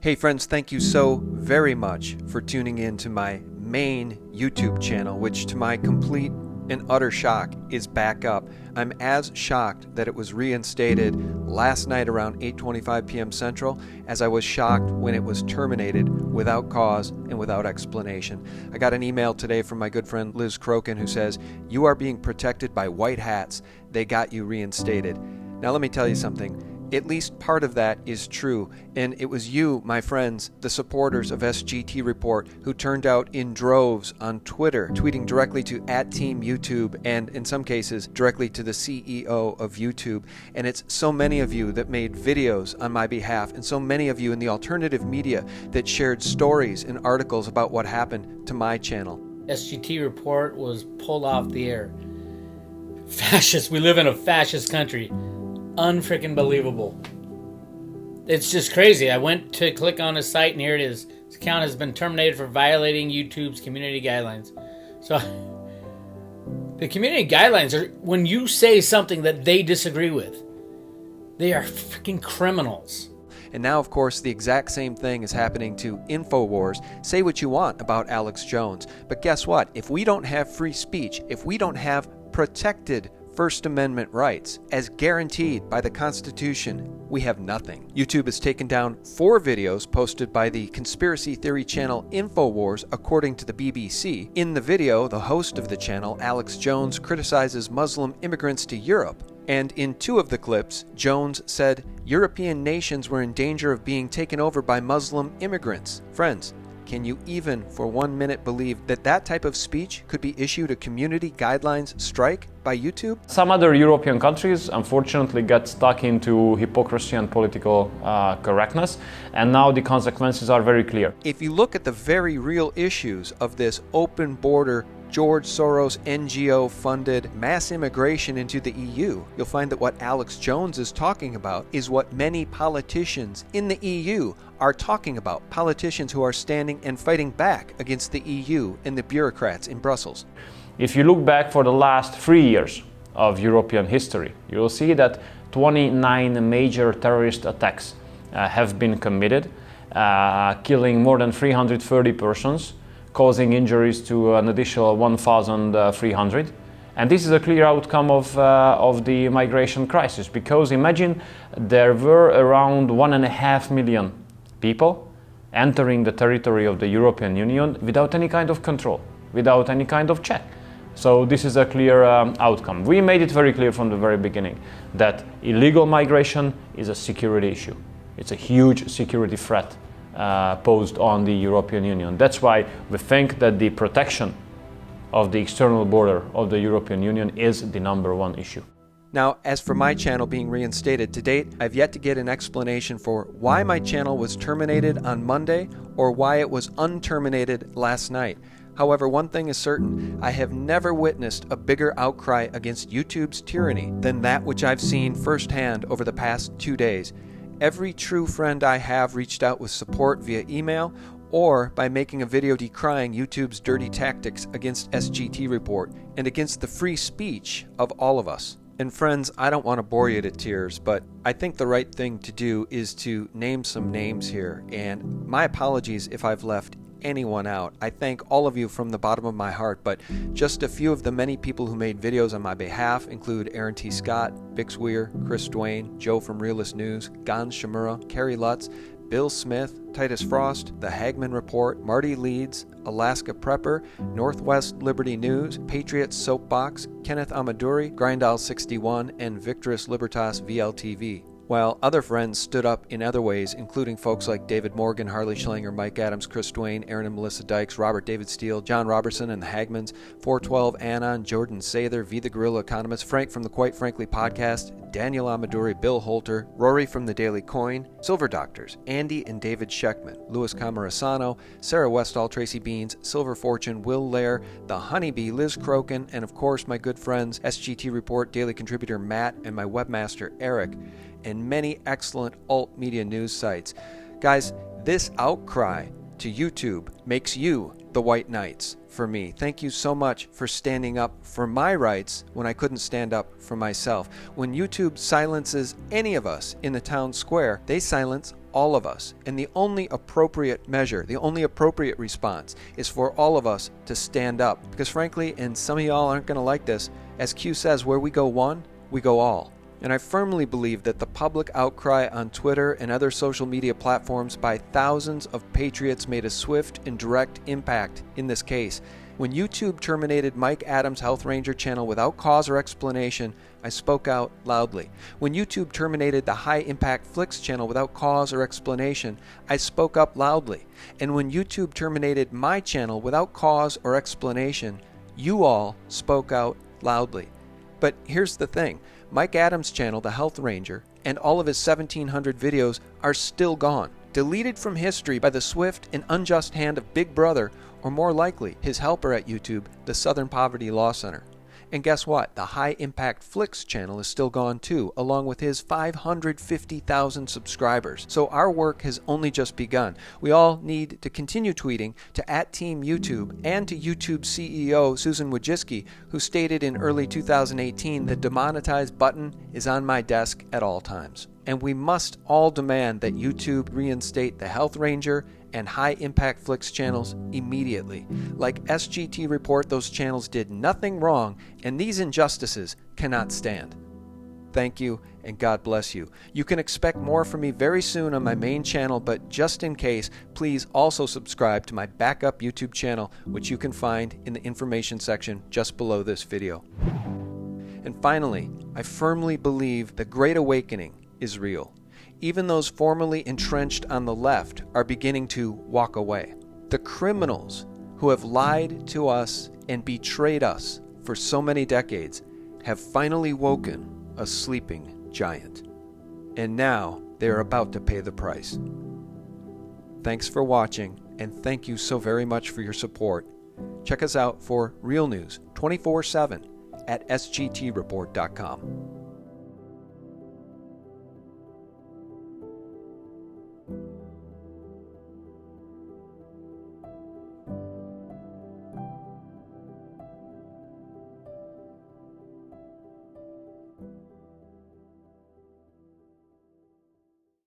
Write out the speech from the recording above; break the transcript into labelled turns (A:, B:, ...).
A: Hey friends, thank you so very much for tuning in to my main YouTube channel, which to my complete and utter shock is back up. I'm as shocked that it was reinstated last night around 8:25 p.m. Central as I was shocked when it was terminated without cause and without explanation. I got an email today from my good friend Liz Crokin who says, "You are being protected by white hats. They got you reinstated." Now let me tell you something. At least part of that is true, and it was you, my friends, the supporters of SGTreport, who turned out in droves on Twitter, tweeting directly to @TeamYouTube and, in some cases, directly to the CEO of YouTube. And it's so many of you that made videos on my behalf, and so many of you in the alternative media that shared stories and articles about what happened to my channel.
B: SGTreport was pulled off the air. Fascist. We live in a fascist country. Unfreaking believable. It's just crazy. I went to click on his site and here it is. His account has been terminated for violating YouTube's community guidelines. So the community guidelines are when you say something that they disagree with. They are freaking criminals.
A: And now, of course, the exact same thing is happening to InfoWars. Say what you want about Alex Jones, but guess what? If we don't have free speech, if we don't have protected First Amendment rights, as guaranteed by the Constitution, we have nothing. YouTube has taken down 4 videos posted by the conspiracy theory channel InfoWars, according to the BBC. In the video, the host of the channel, Alex Jones, criticizes Muslim immigrants to Europe. And in 2 of the clips, Jones said European nations were in danger of being taken over by Muslim immigrants. Friends, can you even for 1 minute believe that that type of speech could be issued a community guidelines strike by YouTube?
C: Some other European countries unfortunately got stuck into hypocrisy and political correctness, and now the consequences are very clear.
A: If you look at the very real issues of this open border George Soros NGO-funded mass immigration into the EU, you'll find that what Alex Jones is talking about is what many politicians in the EU are talking about. Politicians who are standing and fighting back against the EU and the bureaucrats in Brussels.
C: If you look back for the last 3 years of European history, you will see that 29 major terrorist attacks have been committed, killing more than 330 persons, causing injuries to an additional 1,300. And this is a clear outcome of the migration crisis, because imagine there were around 1.5 million people entering the territory of the European Union without any kind of control, without any kind of check. So this is a clear outcome. We made it very clear from the very beginning that illegal migration is a security issue. It's a huge security threat posed on the European Union. That's why we think that the protection of the external border of the European Union is the #1 issue.
A: Now, as for my channel being reinstated, to date, I've yet to get an explanation for why my channel was terminated on Monday or why it was unterminated last night. However, one thing is certain, I have never witnessed a bigger outcry against YouTube's tyranny than that which I've seen firsthand over the past 2 days. Every true friend I have reached out with support via email or by making a video decrying YouTube's dirty tactics against SGTreport and against the free speech of all of us. And friends, I don't want to bore you to tears, but I think the right thing to do is to name some names here, and my apologies if I've left anyone out. I thank all of you from the bottom of my heart, but just a few of the many people who made videos on my behalf include Aaron T. Scott, Bix Weir, Chris Dwayne, Joe from Realist News, Gon Shimura, Kerry Lutz, Bill Smith, Titus Frost, The Hagman Report, Marty Leeds, Alaska Prepper, Northwest Liberty News, Patriot Soapbox, Kenneth Amaduri, Grindal61, and Victorous Libertas VLTV. While other friends stood up in other ways, including folks like David Morgan, Harley Schlanger, Mike Adams, Chris Dwayne, Aaron and Melissa Dykes, Robert David Steele, John Robertson and the Hagmans, 412 Anon, Jordan Sather, V the Guerrilla Economist, Frank from the Quite Frankly podcast, Daniel Amaduri, Bill Holter, Rory from the Daily Coin, Silver Doctors, Andy and David Scheckman, Louis Camarasano, Sarah Westall, Tracy Beans, Silver Fortune, Will Lair, The Honeybee, Liz Crokin, and of course my good friends SGTreport daily contributor Matt and my webmaster Eric, and many excellent alt media news sites. Guys, this outcry to YouTube makes you the white knights for me. Thank you so much for standing up for my rights when I couldn't stand up for myself. When YouTube silences any of us in the town square, they silence all of us. And the only appropriate measure, the only appropriate response is for all of us to stand up. Because frankly, and some of y'all aren't going to like this, as Q says, where we go one, we go all. And I firmly believe that the public outcry on Twitter and other social media platforms by thousands of patriots made a swift and direct impact in this case. When YouTube terminated Mike Adams' Health Ranger channel without cause or explanation, I spoke out loudly. When YouTube terminated the High Impact Flicks channel without cause or explanation, I spoke up loudly. And when YouTube terminated my channel without cause or explanation, you all spoke out loudly. But here's the thing. Mike Adams' channel, The Health Ranger, and all of his 1,700 videos are still gone, deleted from history by the swift and unjust hand of Big Brother, or more likely, his helper at YouTube, the Southern Poverty Law Center. And guess what? The High Impact Flicks channel is still gone too, along with his 550,000 subscribers. So our work has only just begun. We all need to continue tweeting to @TeamYouTube and to YouTube CEO Susan Wojcicki, who stated in early 2018 the demonetize button is on my desk at all times. And we must all demand that YouTube reinstate the Health Ranger and High Impact Flicks channels immediately. Like SGTreport, those channels did nothing wrong, and these injustices cannot stand. Thank you, and God bless you. You can expect more from me very soon on my main channel, but just in case, please also subscribe to my backup YouTube channel, which you can find in the information section just below this video. And finally, I firmly believe the Great Awakening is real. Even those formerly entrenched on the left are beginning to walk away. The criminals who have lied to us and betrayed us for so many decades have finally woken a sleeping giant. And now they are about to pay the price. Thanks for watching, and thank you so very much for your support. Check us out for real news 24/7 at sgtreport.com.